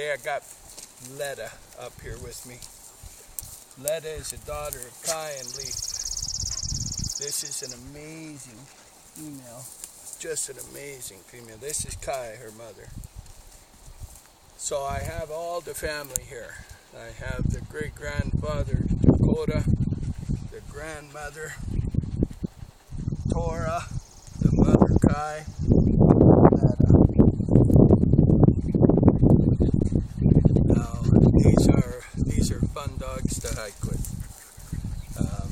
Today I got Letta up here with me. Letta is a daughter of Kai and Leaf. This is an amazing female, just an amazing female. This is Kai, her mother. So I have all the family here. I have the great-grandfather, Takoda, the grandmother, Tora, the mother, Kai, Letta. Now, these are fun dogs to hike with.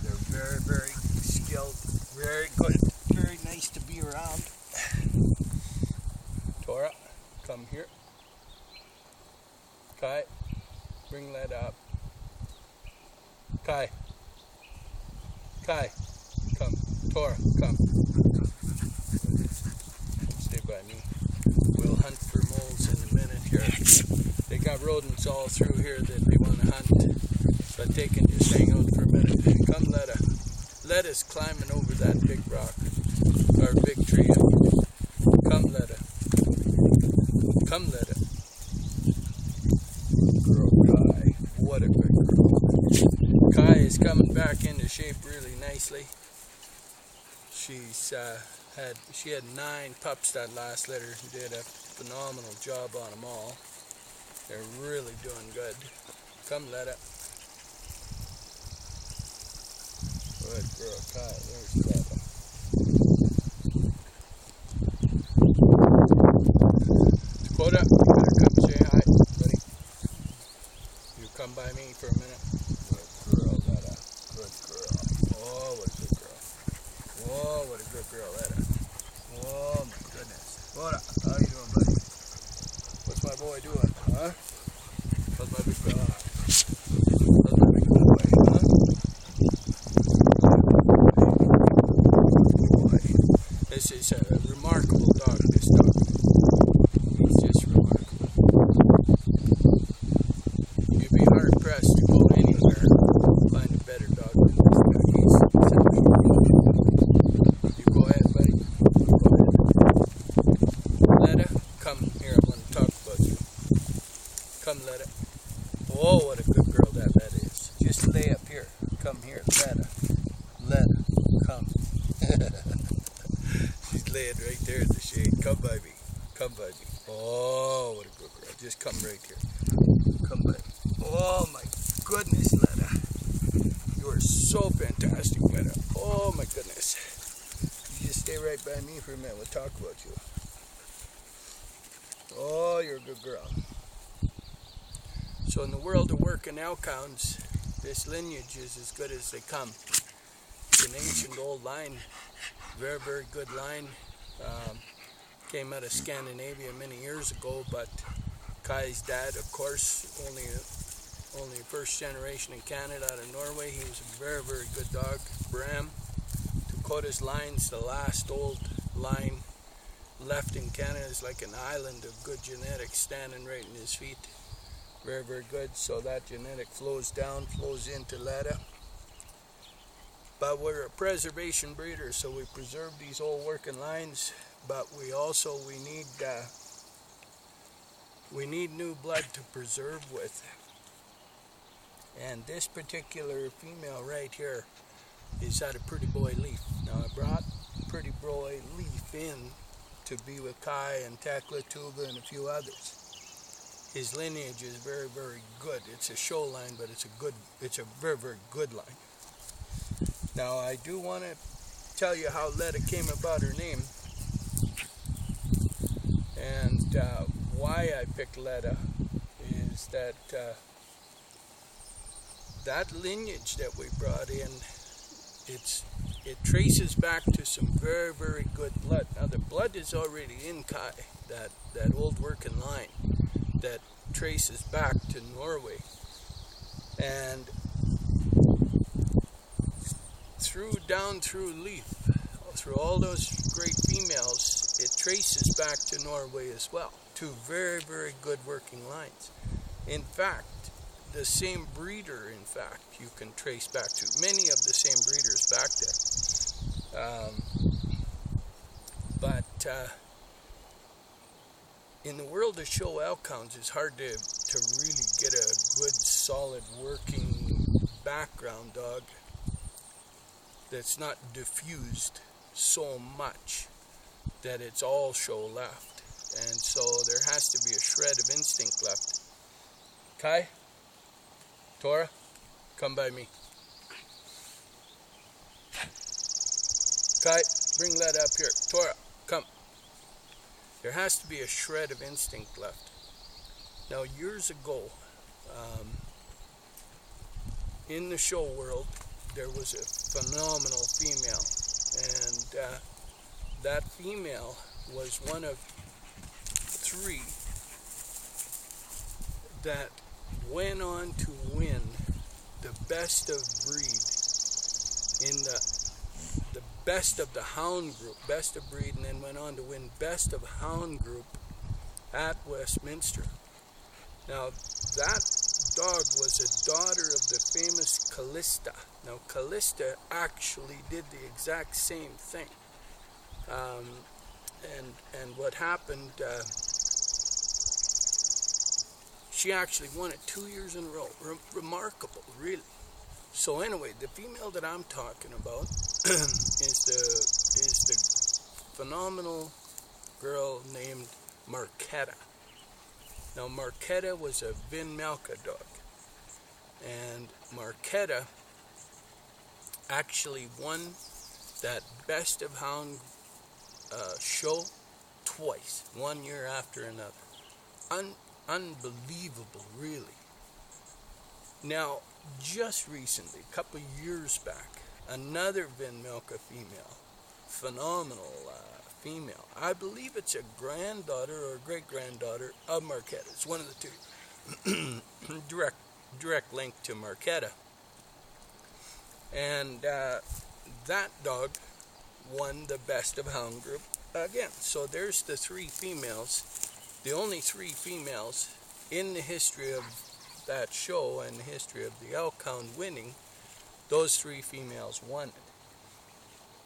They're very, very skilled, very good, very nice to be around. Tora, come here. Kai, bring Letta up. Kai, come. Tora, come. Stay by me. We'll hunt for moles in a minute here. They got rodents all through here that they want to hunt, but they can just hang out for a minute. Come, Letta. Letta's climbing over that big rock, or big tree. Come, Letta. Come, Letta. Girl, Kai. What a good girl. Kai is coming back into shape really nicely. She had 9 pups that last litter. Did a phenomenal job on them all. They're really doing good. Come, Letta. Good girl, Kai. There's Letta. Takoda, you better come say hi, buddy. You come by me for a minute. Good girl, Letta. Good girl. Oh, what a good girl. Whoa, what a good girl, Letta. Oh, my goodness. Tora, how you doing, buddy? What's my boy doing, huh? How's my big boy? How's my big boy, huh? Boy. This is a remarkable dog, this dog. He's just remarkable. You'd be hard-pressed to go anywhere and find a better dog than this guy. He's exceptional. You go ahead, buddy. Go ahead. Letta, come here. I want to talk about you. Come, Letta. Oh, what a good girl that Letta is. Just lay up here. Come here, Letta. Letta, come. She's laying right there in the shade. Come by me. Come by me. Oh, what a good girl. Just come right here. Come by me. Oh, my goodness, Letta. You are so fantastic, Letta. Oh, my goodness. You just stay right by me for a minute. We'll talk about you. Oh, you're a good girl. So in the world of working outcomes, this lineage is as good as they come. It's an ancient old line, very, very good line. Came out of Scandinavia many years ago, but Kai's dad, of course, only first generation in Canada out of Norway. He was a very, very good dog. Bram. Takoda's line's the last old line left in Canada. Is like an island of good genetics standing right in his feet. Very, very good. So that genetic flows down, flows into Letta. But we're a preservation breeder, so we preserve these old working lines. But we need new blood to preserve with. And this particular female right here is out of Pretty Boy Leaf. Now I brought Pretty Boy Leaf in to be with Kai and Takoda and a few others. His lineage is very, very good. It's a show line, but it's a very, very good line. Now I do want to tell you how Letta came about her name. And why I picked Letta is that that lineage that we brought in, it traces back to some very, very good blood. Now the blood is already in Kai, that old working line that traces back to Norway. And down through Leaf, through all those great females, it traces back to Norway as well. 2 very, very good working lines. In fact, the same breeder, you can trace back to. Many of the same breeders back there. in the world of show outcomes, it's hard to really get a good, solid, working background dog that's not diffused so much that it's all show left. And so there has to be a shred of instinct left. Kai, Tora, come by me. Kai, bring Letta up here. Tora, come. There has to be a shred of instinct left. Now, years ago, in the show world, there was a phenomenal female. And that female was one of 3 that went on to win the best of breed in the best of the hound group, best of breed, and then went on to win best of hound group at Westminster. Now, that dog was a daughter of the famous Callista. Now, Callista actually did the exact same thing. And what happened, she actually won it 2 years in a row. Remarkable, really. So anyway, the female that I'm talking about is the phenomenal girl named Marquetta. Now, Marquetta was a Vin Malka dog. And Marquetta actually won that Best of Hound show twice, 1 year after another. Unbelievable, really. Now, just recently, a couple of years back, another Vin Malka female, phenomenal female. I believe it's a granddaughter or great-granddaughter of Marquetta. It's one of the 2. direct link to Marquetta. And that dog won the Best of Hound group again. So there's the 3 females, the only 3 females in the history of that show and the history of the elk hound winning. Those 3 females won it.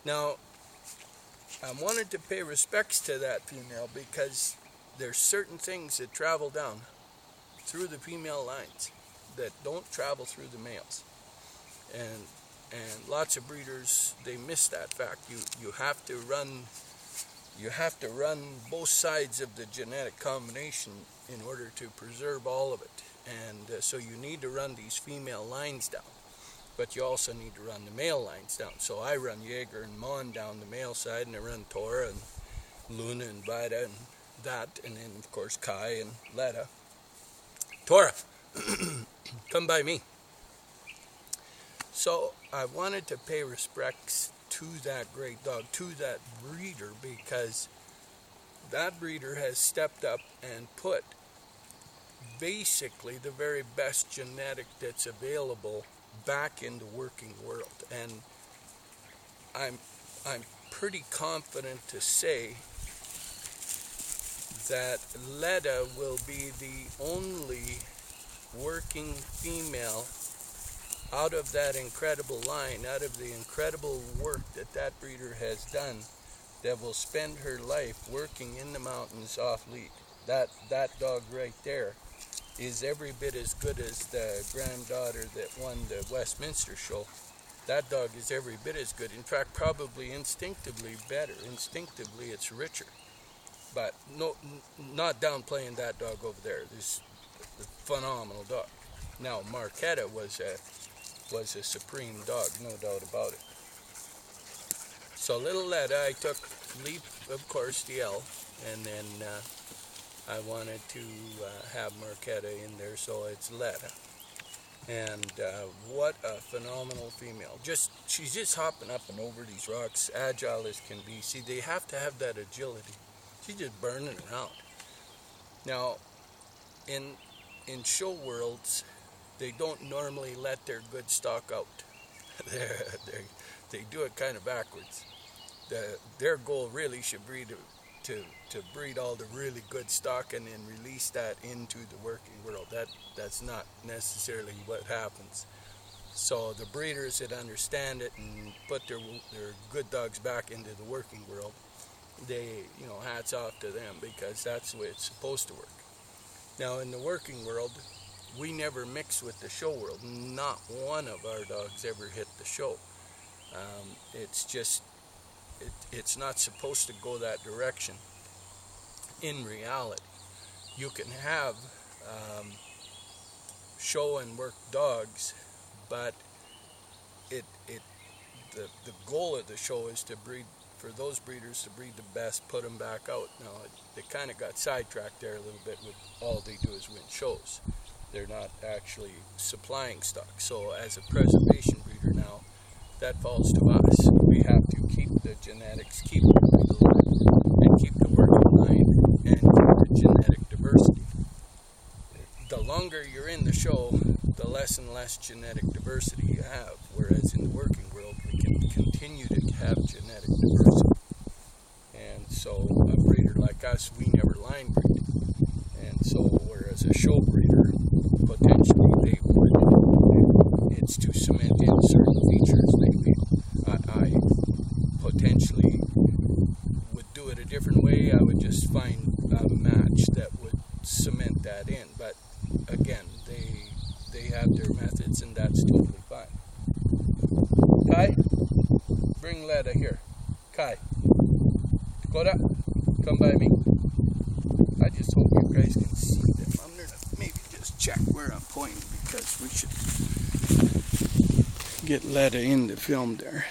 Now, I wanted to pay respects to that female because there's certain things that travel down through the female lines that don't travel through the males. And lots of breeders, they miss that fact. You have to run both sides of the genetic combination in order to preserve all of it. And so you need to run these female lines down, but you also need to run the male lines down. So I run Jaeger and Mon down the male side, and I run Tora and Luna and Vida and that, and then of course Kai and Letta. Tora, come by me. So I wanted to pay respects to that great dog, to that breeder, because that breeder has stepped up and put basically the very best genetic that's available back in the working world. And I'm pretty confident to say that Letta will be the only working female out of that incredible line, out of the incredible work that that breeder has done, that will spend her life working in the mountains off lead. That dog right there is every bit as good as the granddaughter that won the Westminster show. That dog is every bit as good. In fact, probably instinctively better. Instinctively, it's richer. But no, not downplaying that dog over there. This phenomenal dog. Now, Marquetta was a supreme dog, no doubt about it. So little Letta, I took Leap, of course, the L, and then I wanted to have Marquetta in there, so it's Letta. And what a phenomenal female. She's just hopping up and over these rocks, agile as can be. See, they have to have that agility. She's just burning around. Now, in show worlds, they don't normally let their good stock out. They do it kind of backwards. Their goal really should be to breed all the really good stock and then release that into the working world. That's not necessarily what happens. So the breeders that understand it and put their good dogs back into the working world you know, hats off to them, because that's the way it's supposed to work. Now in the working world, we never mix with the show world. Not one of our dogs ever hit the show. It's just, it's not supposed to go that direction. In reality, you can have show and work dogs, but the goal of the show is to breed, for those breeders to breed the best, put them back out. Now, they kind of got sidetracked there a little bit with all they do is win shows. They're not actually supplying stock. So as a preservation breeder now, that falls to us. We have to keep the genetics, keep the breeder line, and keep the working line, and keep the genetic diversity. The longer you're in the show, the less and less genetic diversity you have. Whereas in the working world, we can continue to have genetic diversity. And so a breeder like us, we never line breed. And so whereas a show breeder, potentially they would, it's to cement in certain features. Maybe I potentially would do it a different way. I would just find a match that would cement that in. But again, they have their methods, and that's totally fine. Kai, bring Letta here. Kai, Takoda, come by me. I just hope you guys can see them. I'm going to maybe just check where I'm pointing, because we should get Letta in the film there.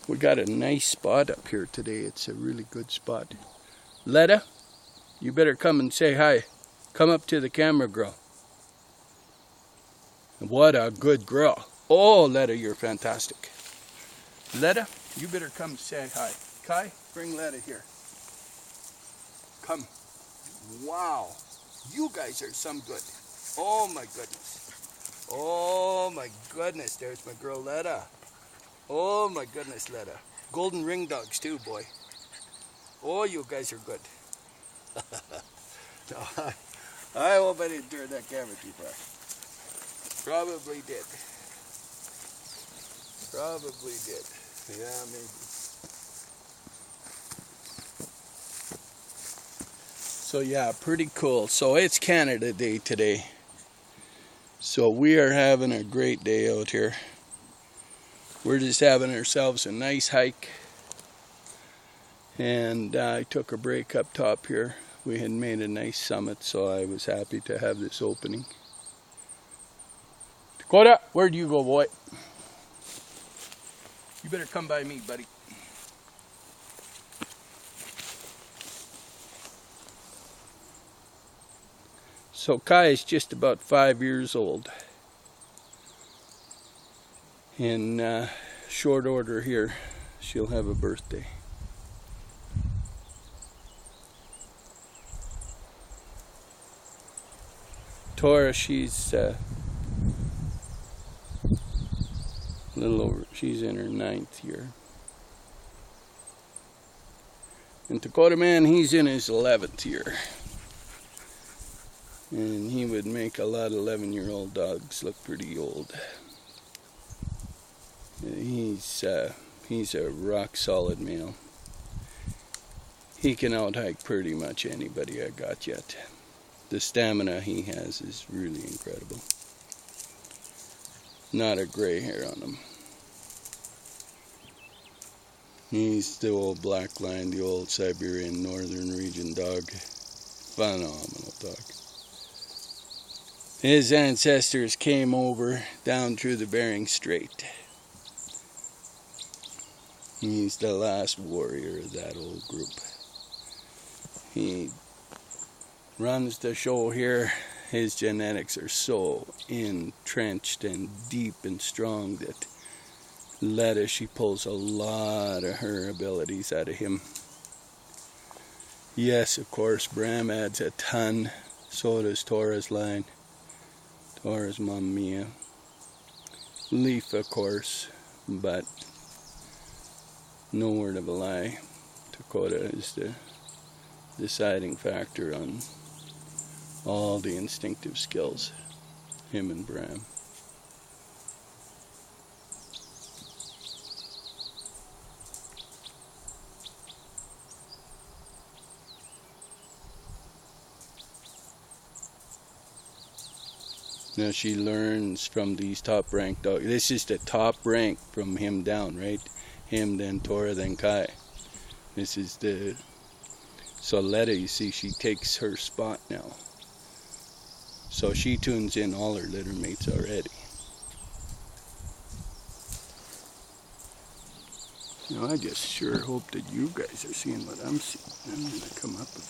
We got a nice spot up here today. It's a really good spot. Letta, you better come and say hi. Come up to the camera, girl. What a good girl. Oh, Letta, you're fantastic. Letta, you better come say hi. Kai, bring Letta here. Come. Wow. You guys are some good. Oh my goodness. Oh my goodness. There's my girl Letta. Oh my goodness, Letta. Golden ring dogs too, boy. Oh, you guys are good. No, I hope I didn't turn that camera too far. Probably did. Probably did. Yeah, maybe. So yeah, pretty cool. So it's Canada Day today. So we are having a great day out here. We're just having ourselves a nice hike. And I took a break up top here. We had made a nice summit, so I was happy to have this opening. Takoda, where do you go, boy? You better come by me, buddy. So Kai is just about 5 years old. In short order here, she'll have a birthday. Tora, she's a little over, she's in her 9th year. And Takoda man, he's in his 11th year. And he would make a lot of 11-year-old dogs look pretty old. He's a rock solid male. He can out-hike pretty much anybody I got yet. The stamina he has is really incredible. Not a gray hair on him. He's the old black line, the old Siberian northern region dog. Phenomenal dog. His ancestors came over down through the Bering Strait. He's the last warrior of that old group. He runs the show here. His genetics are so entrenched and deep and strong that Letta, she pulls a lot of her abilities out of him. Yes, of course, Bram adds a ton. So does Tora's line. Tora's Mamma Mia. Leaf, of course, but no word of a lie. Takoda is the deciding factor on all the instinctive skills, him and Bram. Now she learns from these top ranked dogs. This is the top rank from him down, right? Him, then Tora, then Kai. This is the... So Letta, you see, she takes her spot now. So she tunes in all her litter mates already. Now I just sure hope that you guys are seeing what I'm seeing. I'm going to come up a bit.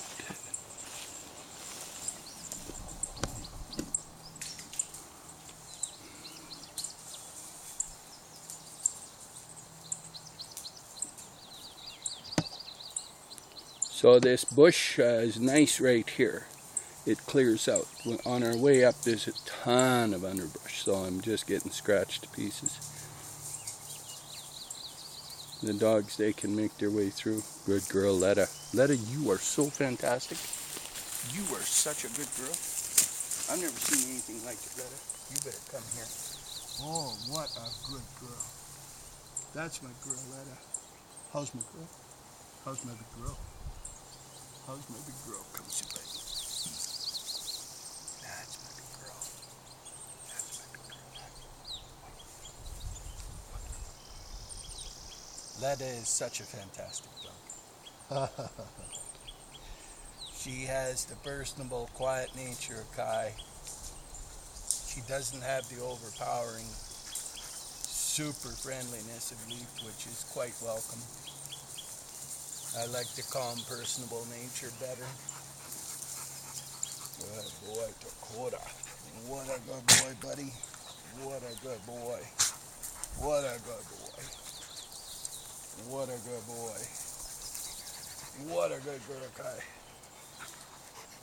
So this bush is nice right here. It clears out. On our way up there's a ton of underbrush, so I'm just getting scratched to pieces. The dogs, they can make their way through. Good girl, Letta. Letta, you are so fantastic. You are such a good girl. I've never seen anything like it, Letta. You better come here. Oh, what a good girl. That's my girl, Letta. How's my girl? How's my big girl? How's my big girl? Come sit by me. That's my big girl. That's my big girl. Letta is such a fantastic dog. She has the personable, quiet nature of Kai. She doesn't have the overpowering super friendliness of Leaf, which is quite welcome. I like the calm, personable nature better. Good boy, Takoda. What a good boy, buddy. What a good boy. What a good boy. What a good boy. What a good girl, Kai.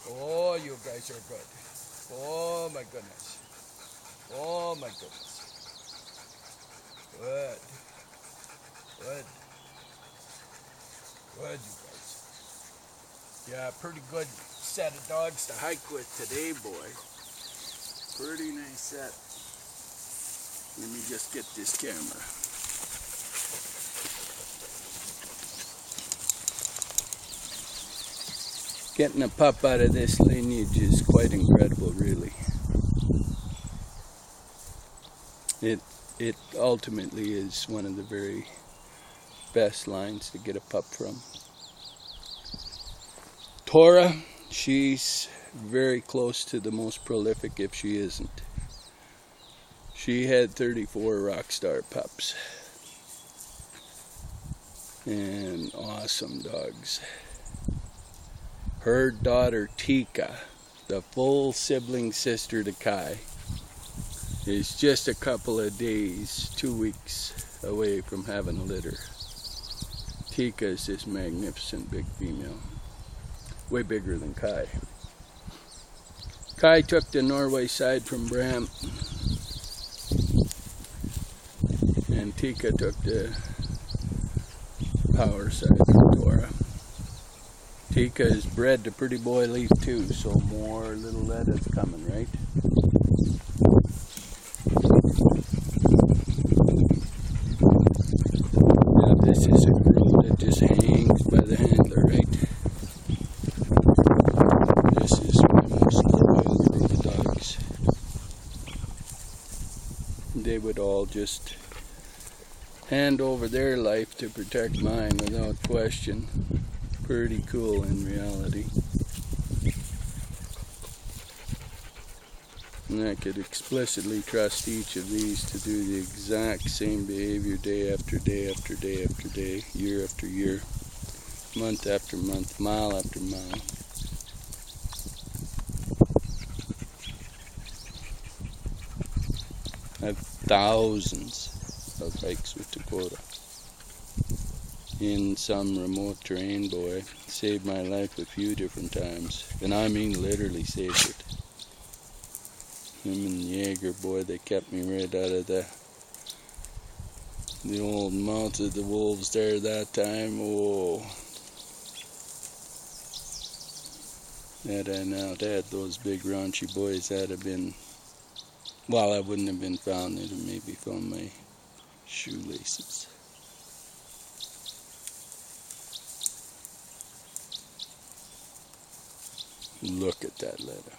Oh, you guys are good. Oh, my goodness. Oh, my goodness. Good. Good. Good, you guys. Yeah, pretty good set of dogs to hike with today, boy. Pretty nice set. Let me just get this camera. Getting a pup out of this lineage is quite incredible, really. It ultimately is one of the very best lines to get a pup from. Tora, she's very close to the most prolific if she isn't. She had 34 Rockstar pups. And awesome dogs. Her daughter Tika, the full sibling sister to Kai, is just a couple of days, 2 weeks away from having a litter. Tika is this magnificent big female, way bigger than Kai. Kai took the Norway side from Bram, and Tika took the power side from Tora. Tika is bred to pretty boy Leaf too, so more little Letta's coming, right? Now this is a girl that just hangs by the handler, right? This is my most loyal group of dogs. They would all just hand over their life to protect mine without question. Pretty cool in reality. And I could explicitly trust each of these to do the exact same behavior day after day after day after day, year after year, month after month, mile after mile. I have thousands of hikes with Takoda. In some remote terrain, boy, saved my life a few different times, and I mean literally saved it. Him and Jaeger, boy, they kept me right out of the old mouth of the wolves there that time. Oh, had I not had those big raunchy boys, that'd have been, well, I wouldn't have been found. They'd have maybe found my shoelaces. Look at that Letta.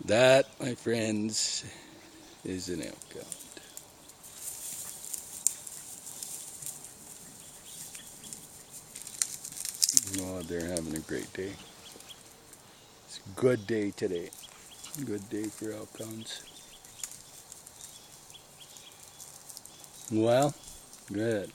That, my friends, is an elk hound. Oh, they're having a great day. It's a good day today. Good day for elk hounds. Well, good.